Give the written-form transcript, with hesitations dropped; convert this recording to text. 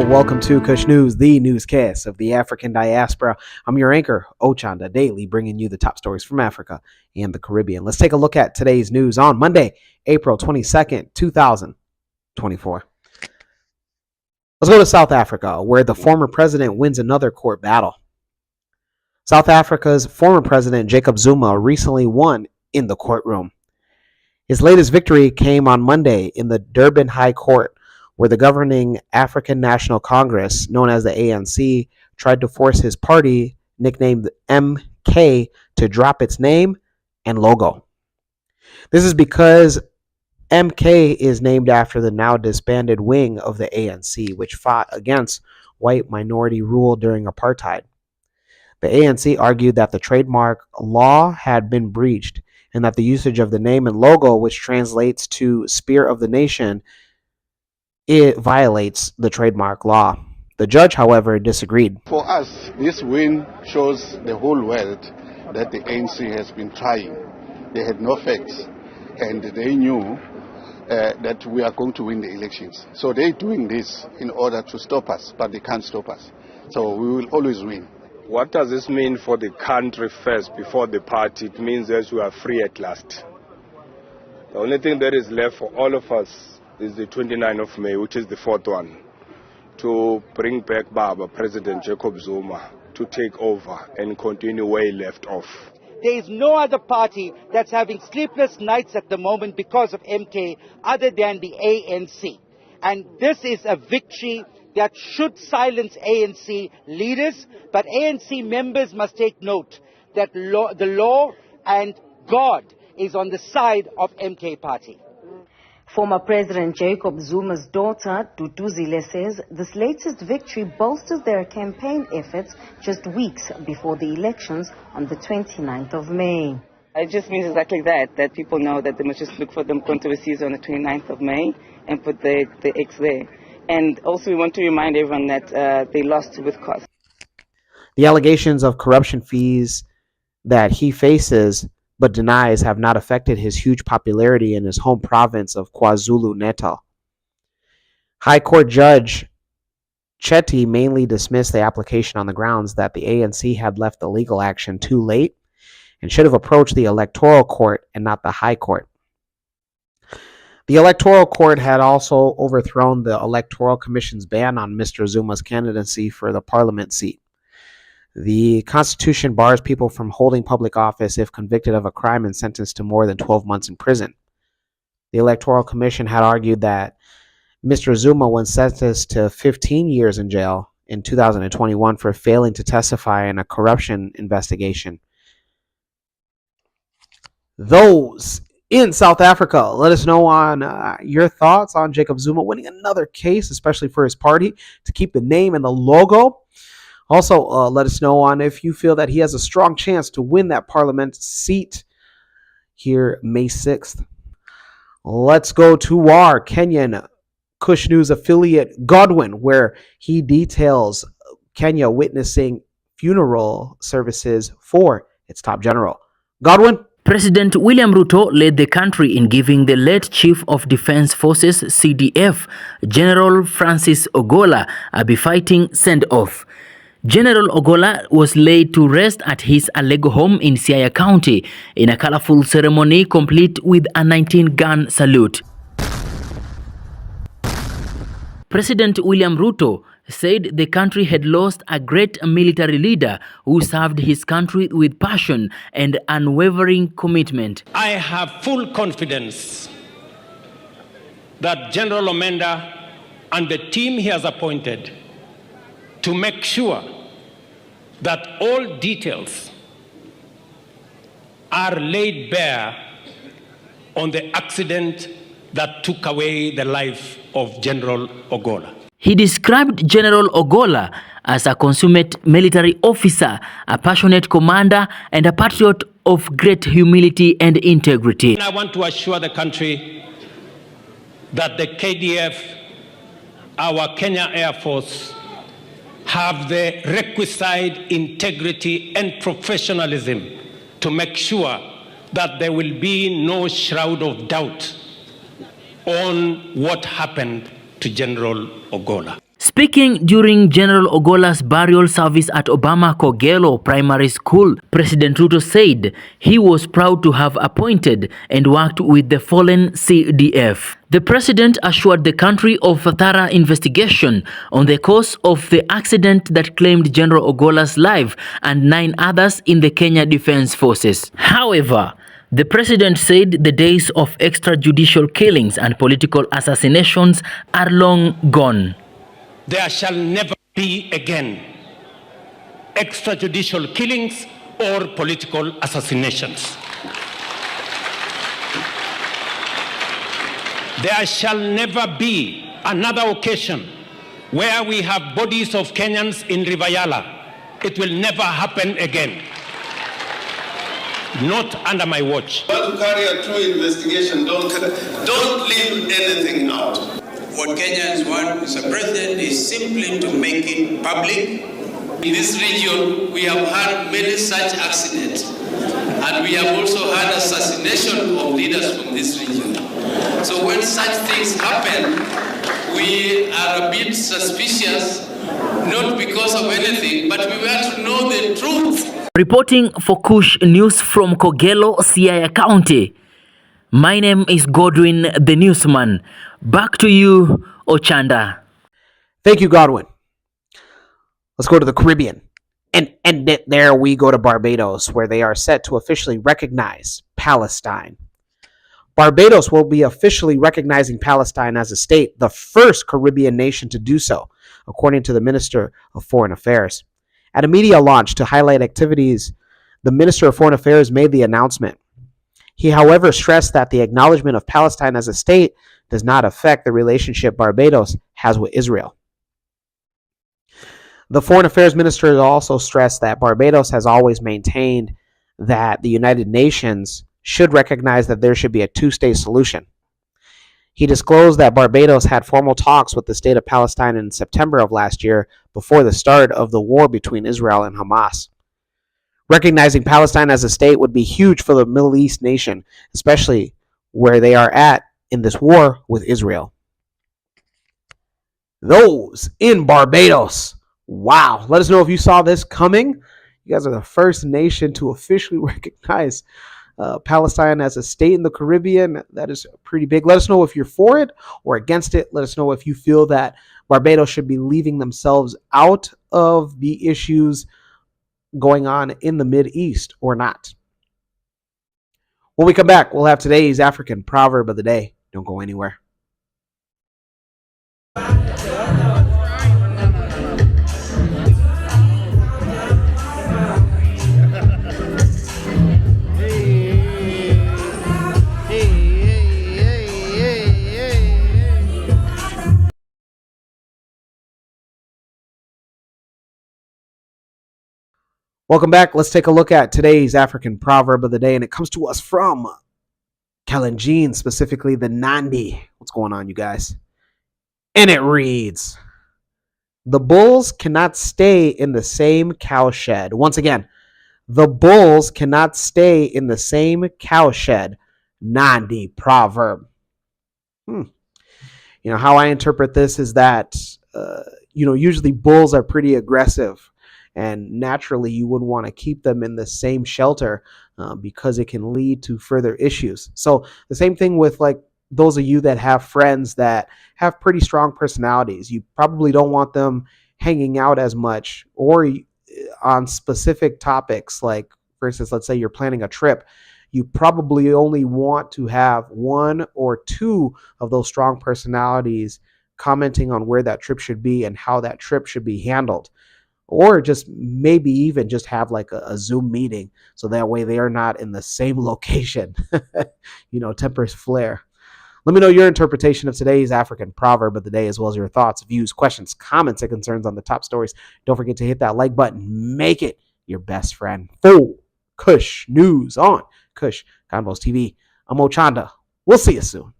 welcome to Kush News, the newscast of the African diaspora. I'm your anchor, Ochanda, daily bringing you the top stories from Africa and the Caribbean. Let's take a look at today's news on Monday, April 22nd, 2024. Let's go to South Africa, where the former president wins another court battle. South Africa's former president, Jacob Zuma, recently won in the courtroom. His latest victory came on Monday in the Durban High Court, where the governing African National Congress, known as the ANC, tried to force his party, nicknamed MK, to drop its name and logo. This is because MK is named after the now disbanded wing of the ANC, which fought against white minority rule during apartheid. The ANC argued that the trademark law had been breached and that the usage of the name and logo, which translates to Spear of the Nation, it violates the trademark law. The judge, however, disagreed. For us, this win shows the whole world that the ANC has been trying. They had no facts, and they knew that we are going to win the elections. So they're doing this in order to stop us, but they can't stop us. So we will always win. What does this mean for the country first, before the party? It means that we are free at last. The only thing that is left for all of us is the 29th of May, which is the fourth one, to bring back President Jacob Zuma to take over and continue where he left off. There is no other party that's having sleepless nights at the moment because of MK other than the ANC. And this is a victory that should silence ANC leaders, but ANC members must take note that the law and God is on the side of MK party. Former President Jacob Zuma's daughter, Duduzile, says this latest victory bolsters their campaign efforts just weeks before the elections on the 29th of May. It just means exactly that people know that they must just look for them controversies on the 29th of May and put the X there. And also we want to remind everyone that they lost with cause. The allegations of corruption fees that he faces but denies have not affected his huge popularity in his home province of KwaZulu-Natal. High Court Judge Chetty mainly dismissed the application on the grounds that the ANC had left the legal action too late and should have approached the Electoral Court and not the High Court. The Electoral Court had also overthrown the Electoral Commission's ban on Mr. Zuma's candidacy for the parliament seat. The Constitution bars people from holding public office if convicted of a crime and sentenced to more than 12 months in prison. The Electoral Commission had argued that Mr. Zuma was sentenced to 15 years in jail in 2021 for failing to testify in a corruption investigation. Those in South Africa, let us know on your thoughts on Jacob Zuma winning another case, especially for his party, to keep the name and the logo. Also, let us know on if you feel that he has a strong chance to win that parliament seat here May 6th. Let's go to our Kenyan Kush News affiliate, Godwin, where he details Kenya witnessing funeral services for its top general. Godwin? President William Ruto led the country in giving the late Chief of Defense Forces, CDF, General Francis Ogola, a befitting send-off. General Ogola was laid to rest at his Alego home in Siaya County in a colorful ceremony complete with a 19-gun salute. President William Ruto said the country had lost a great military leader who served his country with passion and unwavering commitment. I have full confidence that General Omenda and the team he has appointed to make sure that all details are laid bare on the accident that took away the life of General Ogola. He described General Ogola as a consummate military officer, a passionate commander, and a patriot of great humility and integrity. And I want to assure the country that the KDF, our Kenya Air Force, have the requisite integrity and professionalism to make sure that there will be no shroud of doubt on what happened to General Ogola. Speaking during General Ogola's burial service at Obama Kogelo Primary School, President Ruto said he was proud to have appointed and worked with the fallen CDF. The president assured the country of a thorough investigation on the cause of the accident that claimed General Ogola's life and 9 others in the Kenya Defense Forces. However, the president said the days of extrajudicial killings and political assassinations are long gone. There shall never be again extrajudicial killings or political assassinations. There shall never be another occasion where we have bodies of Kenyans in River Yala. It will never happen again. Not under my watch. Want to carry a true investigation, don't leave anything out. What Kenyans want as a president is simply to make it public. In this region, we have had many such accidents, and we have also had assassination of leaders from this region. So when such things happen, we are a bit suspicious, not because of anything, but we want to know the truth. Reporting for Kush News from Kogelo, Siaya County. My name is Godwin the Newsman. Back to you, Ochanda. Thank you, Godwin. Let's go to the Caribbean. And there we go to Barbados, where they are set to officially recognize Palestine. Barbados will be officially recognizing Palestine as a state, the first Caribbean nation to do so, according to the Minister of Foreign Affairs. At a media launch to highlight activities, the Minister of Foreign Affairs made the announcement. He, however, stressed that the acknowledgement of Palestine as a state does not affect the relationship Barbados has with Israel. The Foreign Affairs Minister also stressed that Barbados has always maintained that the United Nations should recognize that there should be a two-state solution. He disclosed that Barbados had formal talks with the state of Palestine in September of last year before the start of the war between Israel and Hamas. Recognizing Palestine as a state would be huge for the Middle East nation, especially where they are at in this war with Israel. Those in Barbados. Wow. Let us know if you saw this coming. You guys are the first nation to officially recognize Palestine as a state in the Caribbean. That is pretty big. Let us know if you're for it or against it. Let us know if you feel that Barbados should be leaving themselves out of the issues going on in the Mideast or not. When we come back, we'll have today's African proverb of the day. Don't go anywhere. Welcome back. Let's take a look at today's African proverb of the day, and it comes to us from Kalenjin, specifically the Nandi. What's going on, you guys? And it reads, the bulls cannot stay in the same cowshed. Once again, the bulls cannot stay in the same cowshed. Nandi proverb. You know, how I interpret this is that, usually bulls are pretty aggressive. And naturally, you wouldn't want to keep them in the same shelter because it can lead to further issues. So the same thing with like those of you that have friends that have pretty strong personalities. You probably don't want them hanging out as much or on specific topics. Like, for instance, let's say you're planning a trip. You probably only want to have 1 or 2 of those strong personalities commenting on where that trip should be and how that trip should be handled. Or just maybe even just have like a Zoom meeting so that way they are not in the same location. Tempers flare. Let me know your interpretation of today's African proverb of the day, as well as your thoughts, views, questions, comments, and concerns on the top stories. Don't forget to hit that like button. Make it your best friend. For Kush News on Kush Convos TV. I'm Ochanda. We'll see you soon.